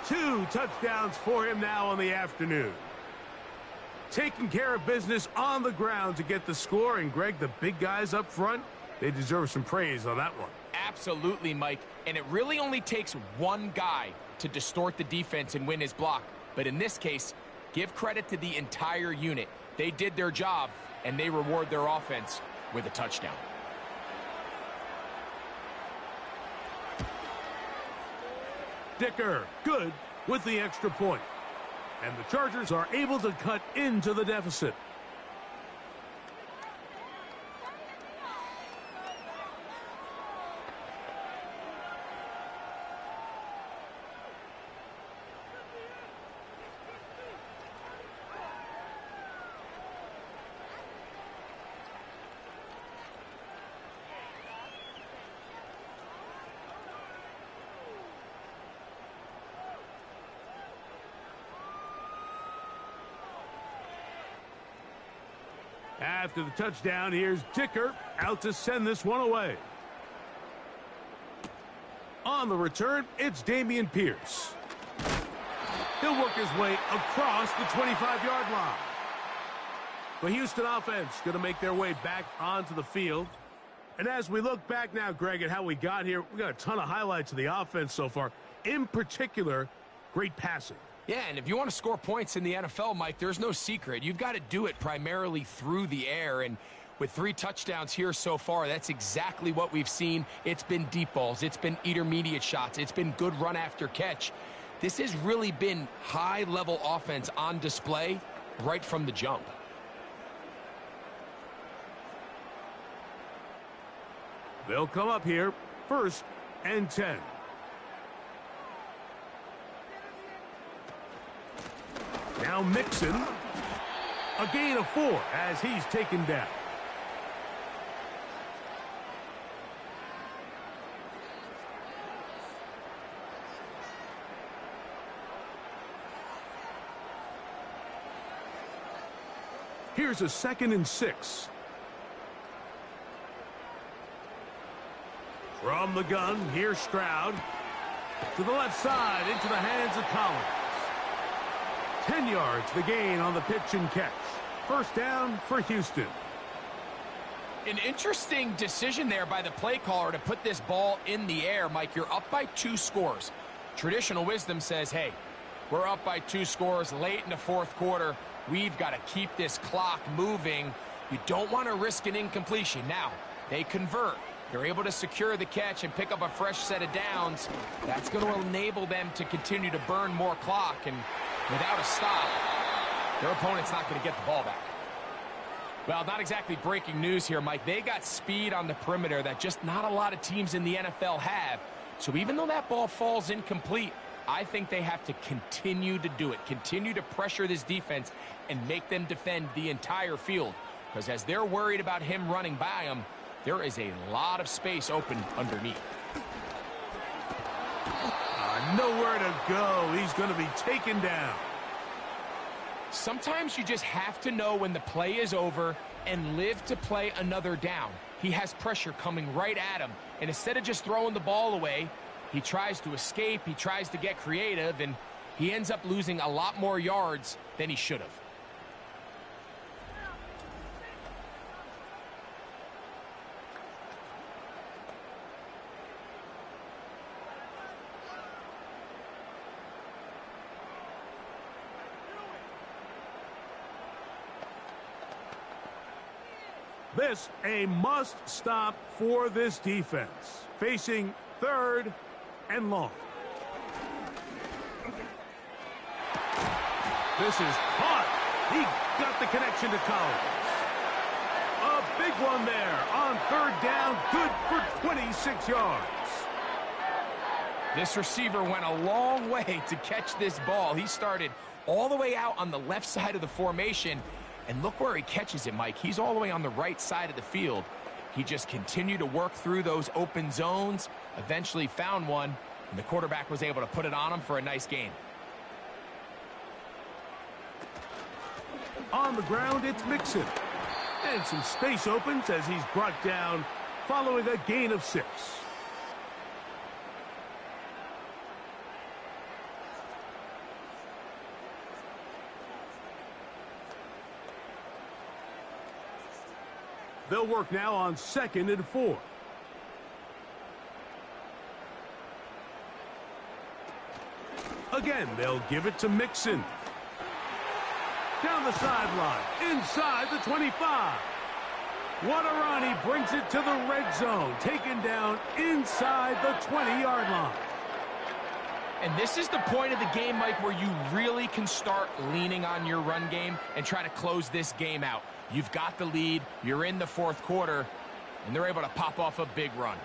Speaker 1: 2 touchdowns for him now on the afternoon. Taking care of business on the ground to get the score. And, Greg, the big guys up front, they deserve some praise on that one.
Speaker 2: Absolutely, Mike. And it really only takes one guy to distort the defense and win his block. But in this case, give credit to the entire unit. They did their job, and they reward their offense with a touchdown.
Speaker 1: Dicker, good with the extra point. And the Chargers are able to cut into the deficit. After the touchdown, here's Dicker out to send this one away. On the return, it's Dameon Pierce. He'll work his way across the 25-yard line. The Houston offense going to make their way back onto the field. And as we look back now, Greg, at how we got here, we got a ton of highlights of the offense so far. In particular, great passing.
Speaker 2: Yeah, and if you want to score points in the NFL, Mike, there's no secret. You've got to do it primarily through the air, and with 3 touchdowns here so far, that's exactly what we've seen. It's been deep balls. It's been intermediate shots. It's been good run after catch. This has really been high-level offense on display right from the jump.
Speaker 1: They'll come up here, 1st and 10. Now Mixon, a gain of 4 as he's taken down. Here's a 2nd and 6. From the gun, here's Stroud. To the left side, into the hands of Collins. 10 yards, the gain on the pitch and catch. 1st down for Houston.
Speaker 2: An interesting decision there by the play caller to put this ball in the air. Mike, you're up by 2 scores. Traditional wisdom says, hey, we're up by 2 scores late in the 4th quarter. We've got to keep this clock moving. You don't want to risk an incompletion. Now, they convert. They're able to secure the catch and pick up a fresh set of downs. That's going to enable them to continue to burn more clock. And without a stop, their opponent's not going to get the ball back. Well, not exactly breaking news here, Mike. They got speed on the perimeter that just not a lot of teams in the NFL have. So even though that ball falls incomplete, I think they have to continue to do it, continue to pressure this defense and make them defend the entire field. Because as they're worried about him running by them, there is a lot of space open underneath.
Speaker 1: Nowhere to go. He's going to be taken down.
Speaker 2: Sometimes you just have to know when the play is over and live to play another down. He has pressure coming right at him, and instead of just throwing the ball away, he tries to escape, he tries to get creative, and he ends up losing a lot more yards than he should have.
Speaker 1: This a must-stop for this defense. Facing 3rd and long. This is caught. He got the connection to Collins. A big one there on 3rd down. Good for 26 yards.
Speaker 2: This receiver went a long way to catch this ball. He started all the way out on the left side of the formation. And look where he catches it, Mike. He's all the way on the right side of the field. He just continued to work through those open zones, eventually found one, and the quarterback was able to put it on him for a nice gain.
Speaker 1: On the ground, it's Mixon. And some space opens as he's brought down following a gain of 6. They'll work now on 2nd and 4. Again, they'll give it to Mixon. Down the sideline, inside the 25. Wadarani brings it to the red zone, taken down inside the 20-yard line.
Speaker 2: And this is the point of the game, Mike, where you really can start leaning on your run game and try to close this game out. You've got the lead, you're in the 4th quarter, and they're able to pop off a big run.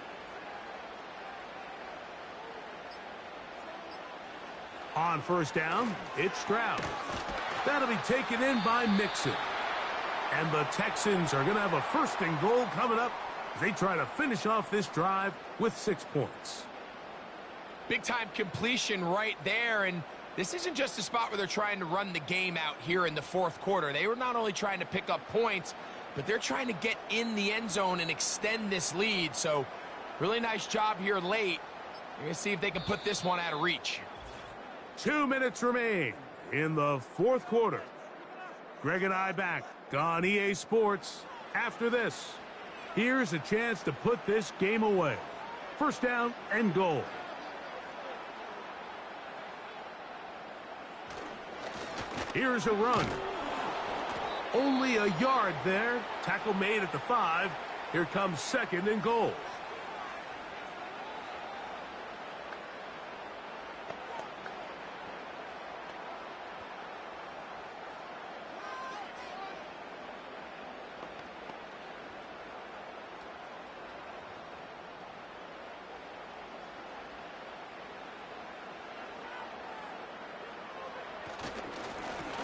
Speaker 1: On 1st down, it's Stroud. That'll be taken in by Mixon. And the Texans are going to have a 1st and goal coming up as they try to finish off this drive with 6 points.
Speaker 2: Big-time completion right there, and this isn't just a spot where they're trying to run the game out here in the 4th quarter. They were not only trying to pick up points, but they're trying to get in the end zone and extend this lead. So, really nice job here late. You're going to see if they can put this one out of reach.
Speaker 1: 2 minutes remain in the 4th quarter. Greg and I back on EA Sports. After this, here's a chance to put this game away. 1st down and goal. Here's a run. Only a yard there. Tackle made at the 5. Here comes 2nd and goal.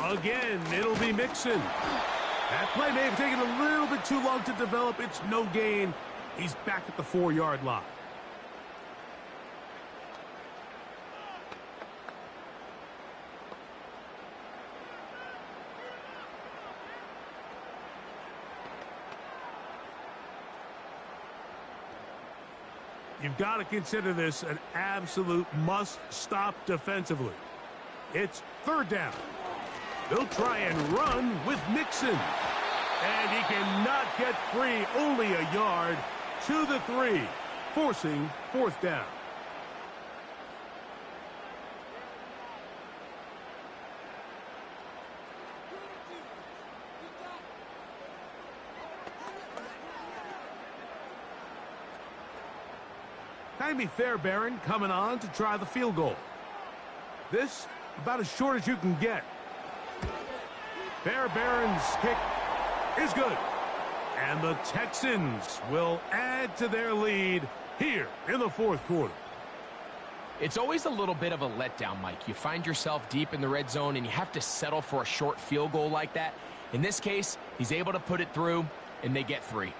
Speaker 1: Again, it'll be Mixon. That play may have taken a little bit too long to develop. It's no gain. He's back at the 4-yard line. You've got to consider this an absolute must-stop defensively. It's 3rd down. They'll try and run with Mixon. And he cannot get free. Only a yard to the 3, forcing 4th down. Jaime Fairbairn coming on to try the field goal. This about as short as you can get. Fairbairn's kick is good. And the Texans will add to their lead here in the 4th quarter.
Speaker 2: It's always a little bit of a letdown, Mike. You find yourself deep in the red zone and you have to settle for a short field goal like that. In this case, he's able to put it through and they get 3.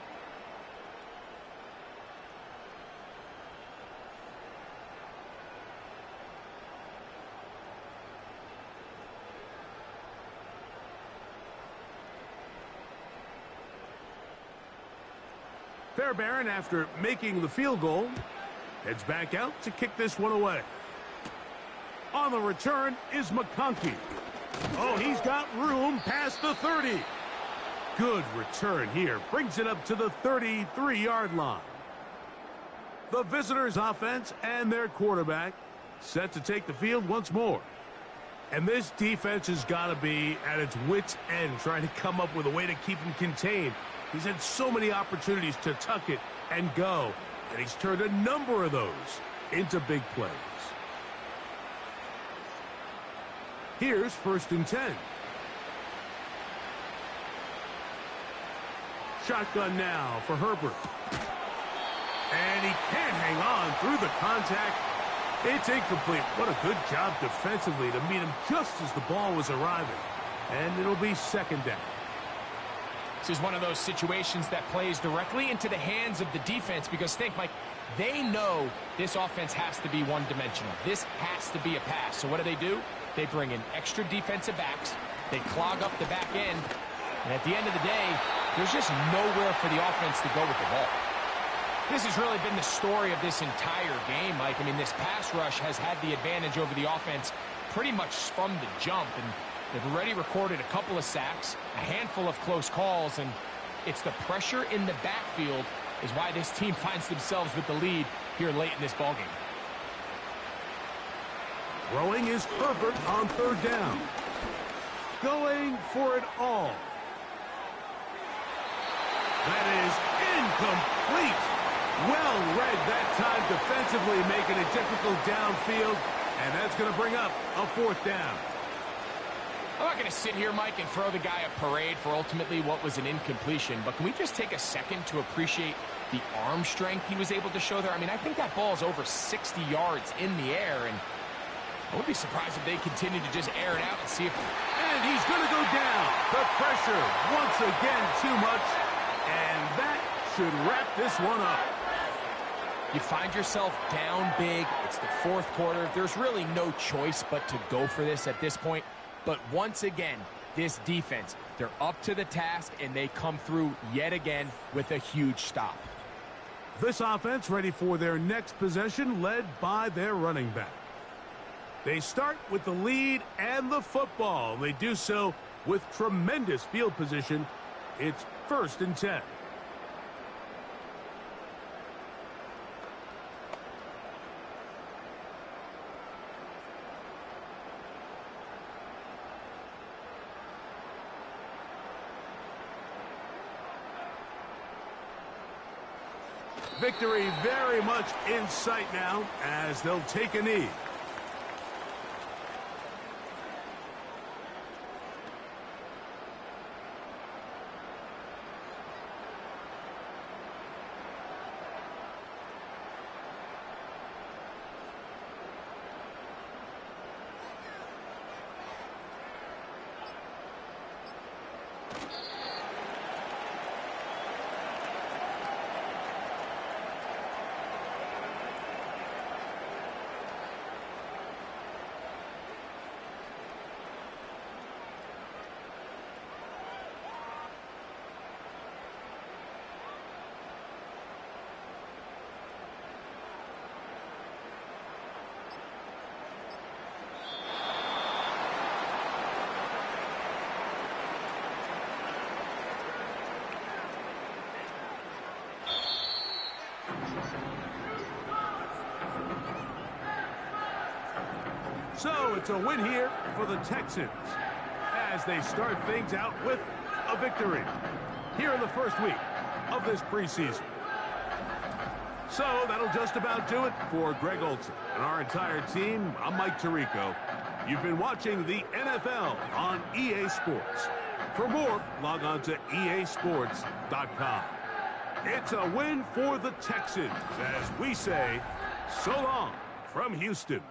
Speaker 1: Fairbairn, after making the field goal, heads back out to kick this one away. On the return is McConkey. Oh, he's got room past the 30. Good return here. Brings it up to the 33-yard line. The visitors' offense and their quarterback set to take the field once more. And this defense has got to be at its wits' end, trying to come up with a way to keep them contained. He's had so many opportunities to tuck it and go, and he's turned a number of those into big plays. Here's 1st and 10. Shotgun now for Herbert. And he can't hang on through the contact. It's incomplete. What a good job defensively to meet him just as the ball was arriving. And it'll be 2nd down.
Speaker 2: This is one of those situations that plays directly into the hands of the defense because think, Mike, they know this offense has to be one-dimensional. This has to be a pass. So what do? They bring in extra defensive backs. They clog up the back end. And at the end of the day, there's just nowhere for the offense to go with the ball. This has really been the story of this entire game, Mike. I mean, this pass rush has had the advantage over the offense pretty much from the jump. And they've already recorded a couple of sacks, a handful of close calls, and it's the pressure in the backfield is why this team finds themselves with the lead here late in this ballgame.
Speaker 1: Throwing is Herbert on 3rd down. Going for it all. That is incomplete. Well read that time defensively, making it difficult downfield, and that's going to bring up a 4th down.
Speaker 2: I'm not going to sit here, Mike, and throw the guy a parade for ultimately what was an incompletion, but can we just take a second to appreciate the arm strength he was able to show there? I mean, I think that ball's over 60 yards in the air, and I would be surprised if they continue to just air it out and see if...
Speaker 1: And he's going to go down. The pressure, once again, too much, and that should wrap this one up.
Speaker 2: You find yourself down big. It's the 4th quarter. There's really no choice but to go for this at this point. But once again, this defense, they're up to the task, and they come through yet again with a huge stop.
Speaker 1: This offense ready for their next possession, led by their running back. They start with the lead and the football. They do so with tremendous field position. It's 1st and 10. Victory very much in sight now as they'll take a knee. So it's a win here for the Texans as they start things out with a victory here in the 1st week of this preseason. So that'll just about do it for Greg Olson and our entire team. I'm Mike Tirico. You've been watching the NFL on EA Sports. For more, log on to easports.com. It's a win for the Texans as we say so long from Houston.